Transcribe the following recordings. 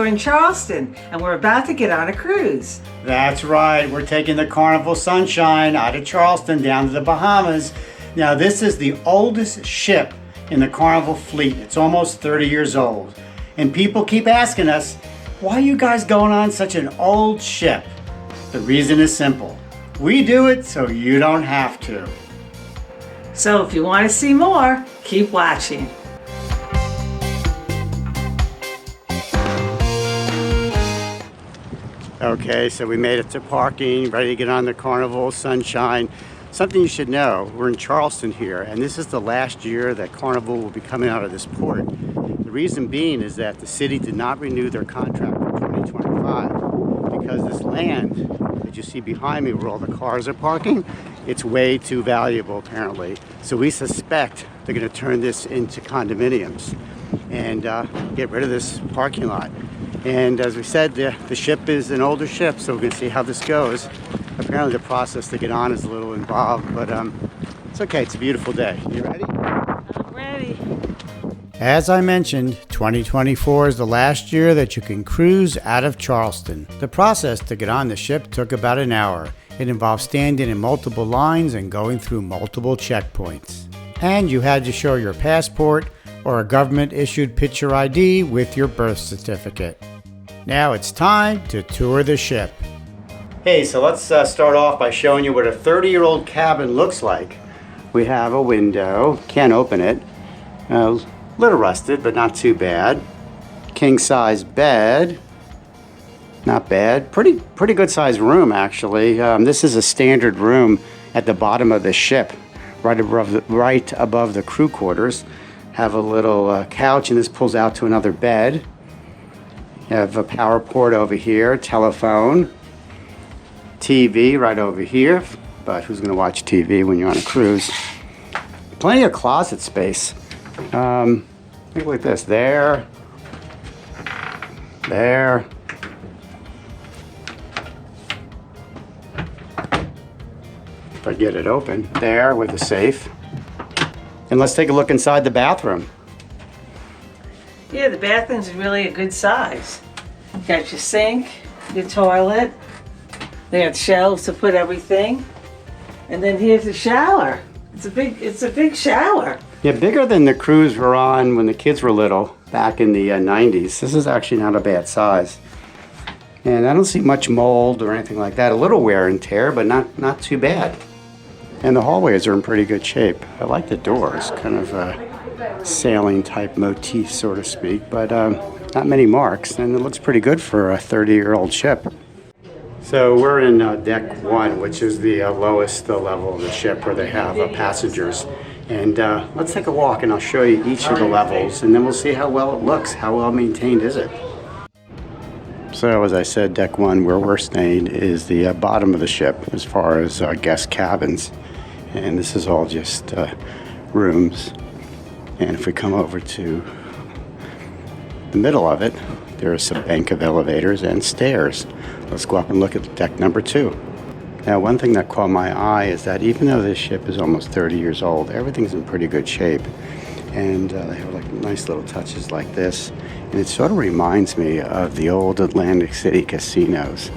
we're in Charleston and we're about to get on a cruise. That's right, we're taking the Carnival Sunshine out of Charleston down to the Bahamas. Now this is the oldest ship in the Carnival fleet. It's almost 30 years old. And people keep asking us, why are you guys going on such an old ship? The reason is simple. We do it so you don't have to. So if you want to see more, keep watching. Okay, so we made it to parking, ready to get on the Carnival Sunshine. Something you should know, we're in Charleston here, and this is the last year that Carnival will be coming out of this port. The reason being is that the city did not renew their contract for 2025 because this land that you see behind me where all the cars are parking, it's way too valuable apparently. So we suspect they're going to turn this into condominiums and get rid of this parking lot. And as we said, the ship is an older ship, so we're going to see how this goes. Apparently the process to get on is a little involved, but it's okay. It's a beautiful day. You ready? I'm ready. As I mentioned, 2024 is the last year that you can cruise out of Charleston. The process to get on the ship took about an hour. It involved standing in multiple lines and going through multiple checkpoints. And you had to show your passport or a government-issued picture ID with your birth certificate. Now it's time to tour the ship. Hey, so let's start off by showing you what a 30-year-old cabin looks like. We have a window, can't open it. A little rusted, but not too bad. King-size bed, not bad. Pretty good size room, actually. This is a standard room at the bottom of the ship, right above the crew quarters. Have a little couch, and this pulls out to another bed. You have a power port over here, telephone, TV right over here, but who's going to watch TV when you're on a cruise? Plenty of closet space. Look like this, there. If I get it open, there with the safe. And let's take a look inside the bathroom. Yeah, the bathroom's really a good size. You got your sink, your toilet. They have shelves to put everything. And then here's the shower. It's a big shower. Yeah, bigger than the cruise we're on when the kids were little, back in the 90s. This is actually not a bad size. And I don't see much mold or anything like that. A little wear and tear, but not too bad. And the hallways are in pretty good shape. I like the doors, kind of a sailing type motif, so to speak, but not many marks, and it looks pretty good for a 30-year-old ship. So we're in deck 1, which is the lowest level of the ship where they have passengers. And let's take a walk and I'll show you each of the levels, and then we'll see how well it looks. How well maintained is it? So as I said, deck 1, where we're staying, is the bottom of the ship as far as guest cabins. And this is all just rooms. And if we come over to the middle of it, there is a bank of elevators and stairs. Let's go up and look at deck number 2. Now, one thing that caught my eye is that even though this ship is almost 30 years old, everything's in pretty good shape. And they have like nice little touches like this. And it sort of reminds me of the old Atlantic City casinos.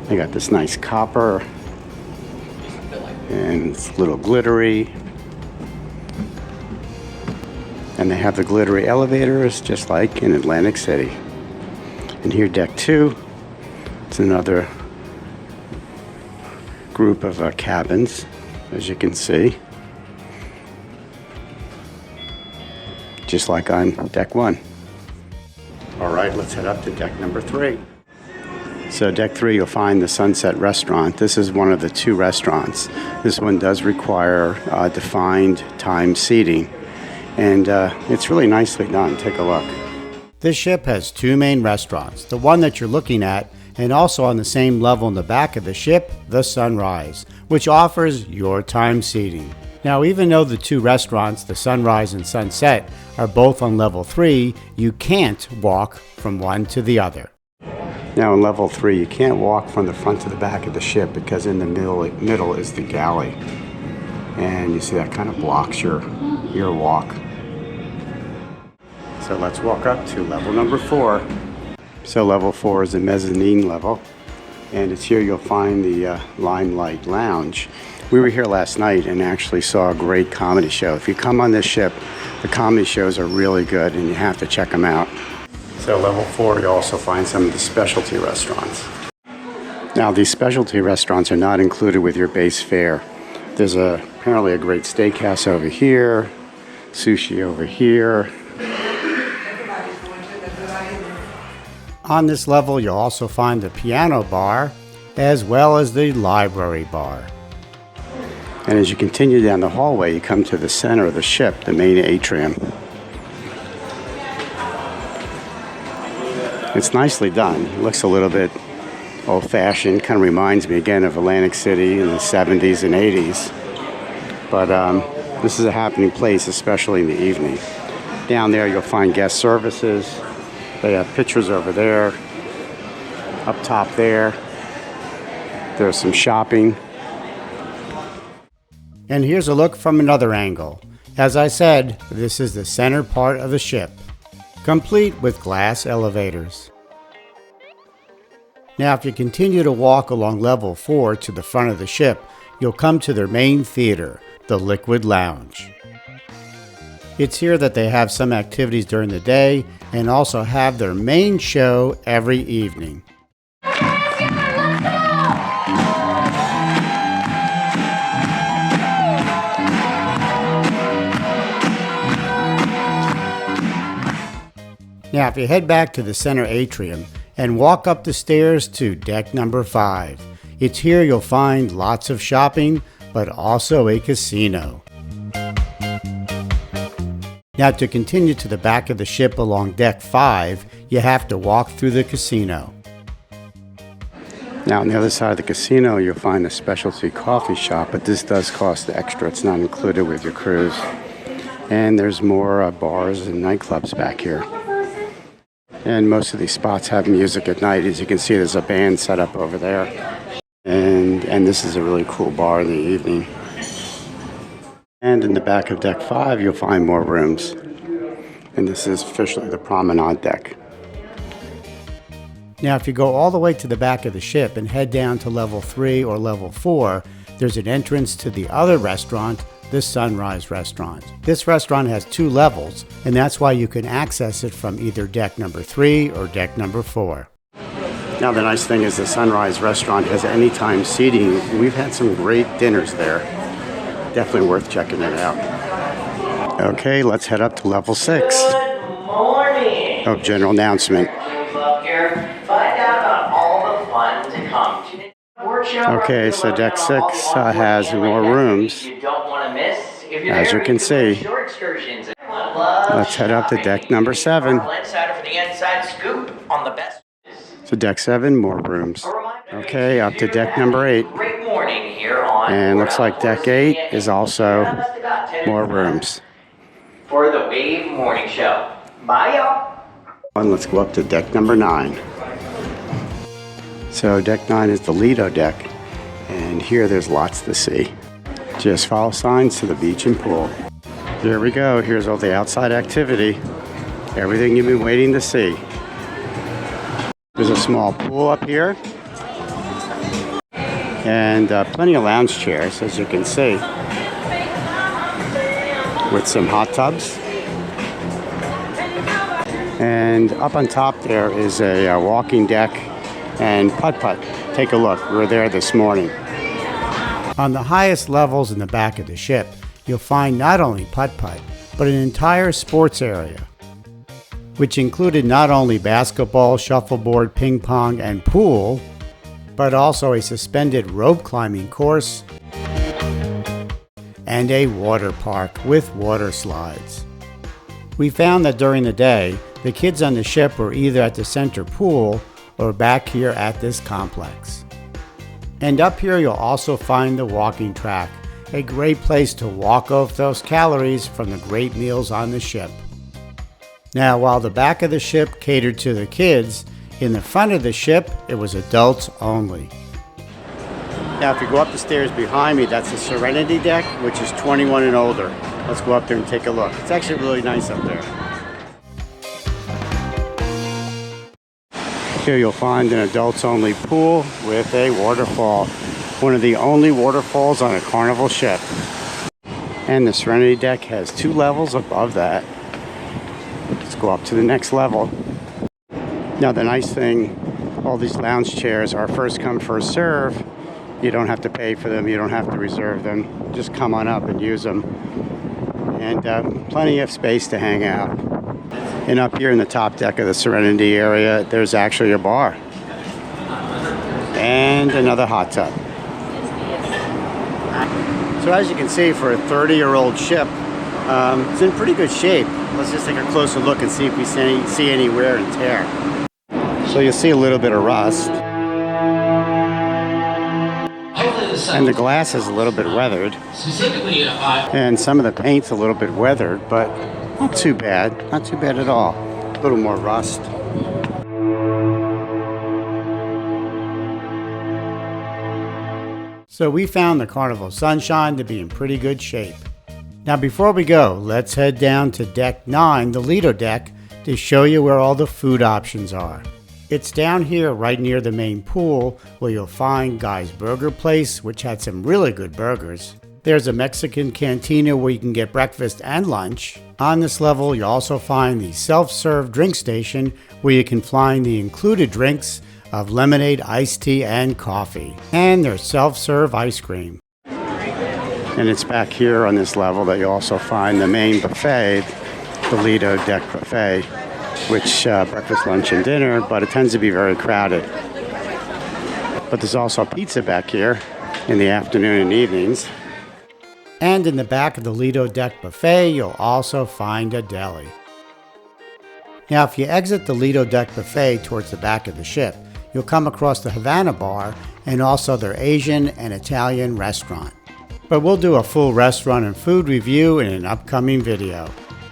They got this nice copper, and it's a little glittery. And they have the glittery elevators just like in Atlantic City. And here, deck 2, it's another group of cabins, as you can see. Just like on deck 1. All right, let's head up to deck number 3. So deck 3, you'll find the Sunset Restaurant. This is one of the 2 restaurants. This one does require defined time seating, and it's really nicely done. Take a look. This ship has 2 main restaurants. The one that you're looking at, and also on the same level in the back of the ship, the Sunrise, which offers your time seating. Now, even though the 2 restaurants, the Sunrise and Sunset, are both on level 3, you can't walk from one to the other. Now in level 3, you can't walk from the front to the back of the ship because in the middle is the galley. And you see that kind of blocks your walk. So let's walk up to level number 4. So level 4 is the mezzanine level, and it's here you'll find the Limelight Lounge. We were here last night and actually saw a great comedy show. If you come on this ship, the comedy shows are really good and you have to check them out. So level 4, you'll also find some of the specialty restaurants. Now these specialty restaurants are not included with your base fare. There's apparently a great steakhouse over here, sushi over here. On this level, you'll also find the piano bar, as well as the library bar. And as you continue down the hallway, you come to the center of the ship, the main atrium. It's nicely done. It looks a little bit old-fashioned, kind of reminds me again of Atlantic City in the 70s and 80s. But this is a happening place, especially in the evening. Down there, you'll find guest services. They have pictures over there, up top there. There's some shopping. And here's a look from another angle. As I said, this is the center part of the ship, complete with glass elevators. Now, if you continue to walk along level 4 to the front of the ship, you'll come to their main theater, the Liquid Lounge. It's here that they have some activities during the day and also have their main show every evening. Now, if you head back to the center atrium and walk up the stairs to deck number 5, it's here you'll find lots of shopping, but also a casino. Now, to continue to the back of the ship along deck 5, you have to walk through the casino. Now, on the other side of the casino, you'll find a specialty coffee shop, but this does cost extra. It's not included with your cruise. And there's more bars and nightclubs back here. And most of these spots have music at night. As you can see, there's a band set up over there. And this is a really cool bar in the evening. And in the back of deck 5, you'll find more rooms. And this is officially the promenade deck. Now, if you go all the way to the back of the ship and head down to level 3 or level 4, there's an entrance to the other restaurant, the Sunrise Restaurant. This restaurant has 2 levels, and that's why you can access it from either deck number 3 or deck number 4. Now, the nice thing is the Sunrise Restaurant has anytime seating. We've had some great dinners there. Definitely worth checking it out. Okay, let's head up to level 6. Good morning. Oh, general announcement. Find out about all the fun to come. Okay, so deck 6 has more rooms, as you can see. Let's head up to deck number 7. So deck 7, more rooms. Okay, up to deck number 8. And looks like deck 8 is also more rooms. For the Wave Morning Show. Bye, y'all. And let's go up to deck number 9. So deck 9 is the Lido deck, and here there's lots to see. Just follow signs to the beach and pool. Here we go. Here's all the outside activity. Everything you've been waiting to see. There's a small pool up here. And plenty of lounge chairs, as you can see. With some hot tubs. And up on top there is a walking deck and putt-putt. Take a look. We were there this morning. On the highest levels in the back of the ship, you'll find not only putt-putt, but an entire sports area, which included not only basketball, shuffleboard, ping pong, and pool, but also a suspended rope climbing course and a water park with water slides. We found that during the day, the kids on the ship were either at the center pool or back here at this complex. And up here you'll also find the walking track, a great place to walk off those calories from the great meals on the ship. Now, while the back of the ship catered to the kids, in the front of the ship it was adults only. Now, if you go up the stairs behind me, that's the Serenity deck, which is 21 and older. Let's go up there and take a look. It's actually really nice up there. Here you'll find an adults-only pool with a waterfall. One of the only waterfalls on a Carnival ship. And the Serenity deck has 2 levels above that. Let's go up to the next level. Now the nice thing, all these lounge chairs are first come, first serve. You don't have to pay for them, you don't have to reserve them. Just come on up and use them. And plenty of space to hang out. And up here in the top deck of the Serenity area, there's actually a bar. And another hot tub. So as you can see, for a 30-year-old ship, it's in pretty good shape. Let's just take a closer look and see if we see any wear and tear. So you'll see a little bit of rust. And the glass is a little bit weathered. And some of the paint's a little bit weathered, but not too bad. Not too bad at all. A little more rust. So we found the Carnival Sunshine to be in pretty good shape. Now before we go, let's head down to Deck 9, the Lido deck, to show you where all the food options are. It's down here right near the main pool where you'll find Guy's Burger Place, which had some really good burgers. There's a Mexican cantina where you can get breakfast and lunch. On this level, you'll also find the self-serve drink station where you can find the included drinks of lemonade, iced tea, and coffee. And there's self-serve ice cream. And it's back here on this level that you'll also find the main buffet, the Lido Deck Buffet, which breakfast, lunch, and dinner, but it tends to be very crowded. But there's also pizza back here in the afternoon and evenings. And in the back of the Lido Deck Buffet, you'll also find a deli. Now, if you exit the Lido Deck Buffet towards the back of the ship, you'll come across the Havana Bar and also their Asian and Italian restaurant. But we'll do a full restaurant and food review in an upcoming video.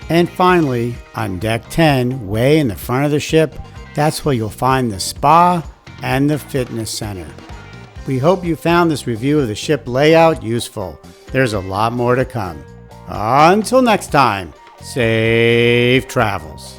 And finally, on Deck 10, way in the front of the ship, that's where you'll find the spa and the fitness center. We hope you found this review of the ship layout useful. There's a lot more to come. Until next time, safe travels.